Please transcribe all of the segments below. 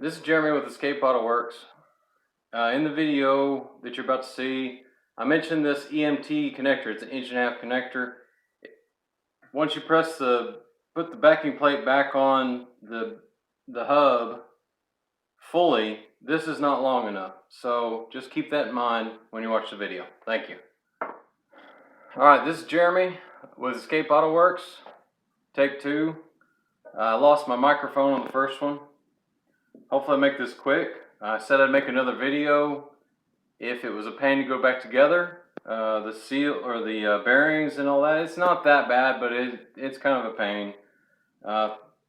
This is Jeremy with Escape Auto Works. In the video that you're about to see, I mentioned this EMT connector. It's an 1.5 inch connector. Once you put the backing plate back on the hub fully, this is not long enough. So just keep that in mind when you watch the video. Thank you. Alright, this is Jeremy with Escape Auto Works. Take 2. I lost my microphone on the first one. Hopefully I make this quick. I said I'd make another video if it was a pain to go back together. The seal or the bearings and all that, it's not that bad, but it's kind of a pain.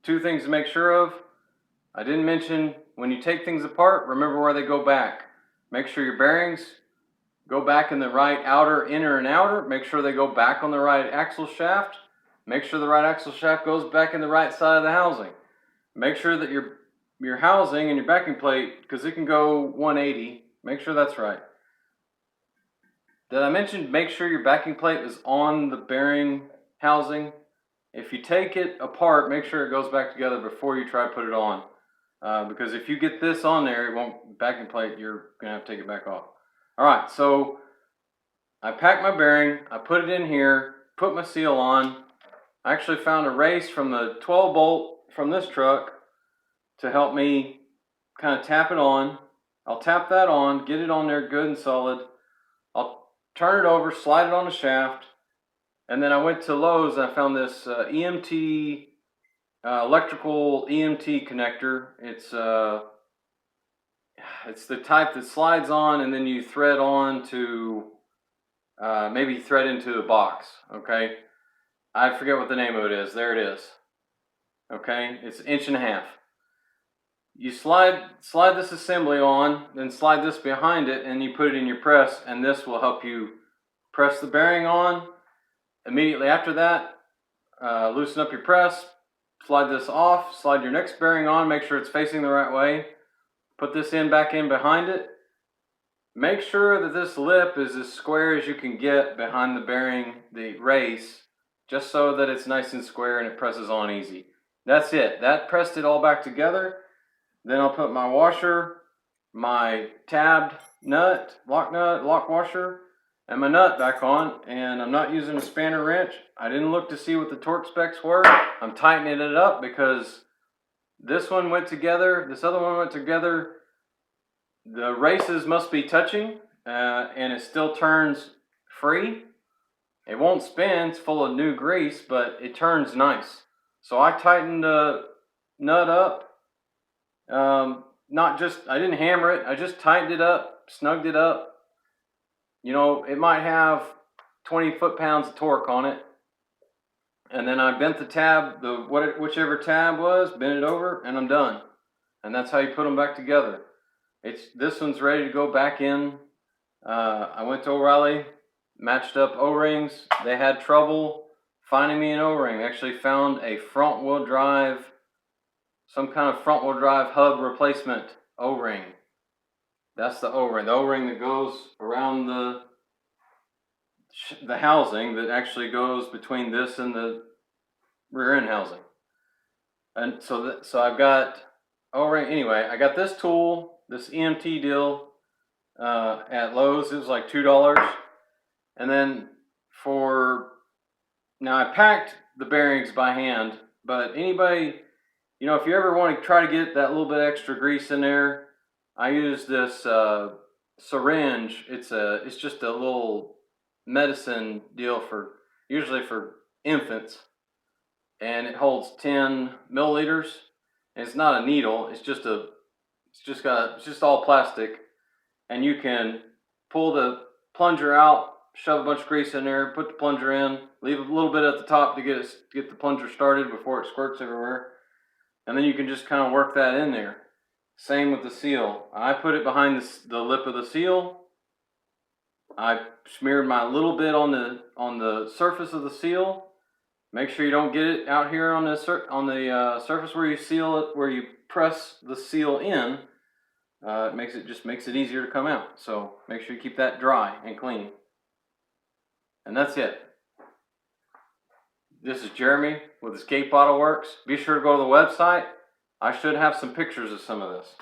2 things to make sure of. I didn't mention, when you take things apart, remember where they go back. Make sure your bearings go back in the right outer, inner and outer. Make sure they go back on the right axle shaft. Make sure the right axle shaft goes back in the right side of the housing. Make sure that your housing and your backing plate, because it can go 180, make sure that's right. Did I mention make sure your backing plate is on the bearing housing? If you take it apart, make sure it goes back together before you try to put it on. Because if you get this on there, it won't, backing plate, you're going to have to take it back off. Alright, so I packed my bearing, I put it in here, put my seal on. I actually found a race from the 12 bolt from this truck to help me kind of tap it on. I'll tap that on, get it on there good and solid. I'll turn it over, slide it on the shaft, and then I went to Lowe's and I found this EMT, electrical EMT connector. It's the type that slides on and then you thread on to, maybe thread into the box, okay? I forget what the name of it is. There it is. Okay, it's 1.5 inches. You slide this assembly on, then slide this behind it, and you put it in your press, and this will help you press the bearing on. Immediately after that, loosen up your press, slide this off, slide your next bearing on, make sure it's facing the right way. Put this back in behind it. Make sure that this lip is as square as you can get behind the bearing, the race, just so that it's nice and square and it presses on easy. That's it. That pressed it all back together. Then I'll put my washer, my tabbed nut, lock washer, and my nut back on. And I'm not using a spanner wrench. I didn't look to see what the torque specs were. I'm tightening it up because this one went together, this other one went together. The races must be touching, and it still turns free. It won't spin, it's full of new grease, but it turns nice. So I tightened the nut up. I didn't hammer it, I just tightened it up, snugged it up. You know, it might have 20 foot-pounds of torque on it. And then I bent the tab, whichever tab was, bent it over, and I'm done. And that's how you put them back together. This one's ready to go back in. I went to O'Reilly, matched up O-rings. They had trouble finding me an O-ring. Actually found a front-wheel drive, some kind of front-wheel drive hub replacement O-ring. That's the O-ring. The O-ring that goes around the housing that actually goes between this and the rear end housing. And so I've got O-ring. Anyway, I got this tool, this EMT deal at Lowe's. It was like $2. And then now I packed the bearings by hand, but anybody, you know, if you ever want to try to get that little bit extra grease in there, I use this syringe. It's just a little medicine deal usually for infants, and it holds 10 milliliters. And it's not a needle. It's just all plastic, and you can pull the plunger out, shove a bunch of grease in there, put the plunger in, leave a little bit at the top to get the plunger started before it squirts everywhere, and then you can just kind of work that in there. Same with the seal. I put it behind the lip of the seal. I smeared my little bit on the surface of the seal. Make sure you don't get it out here on the surface where you seal it, where you press the seal in. It just makes it easier to come out. So make sure you keep that dry and clean. And that's it. This is Jeremy with Escape Auto Works. Be sure to go to the website, I should have some pictures of some of this.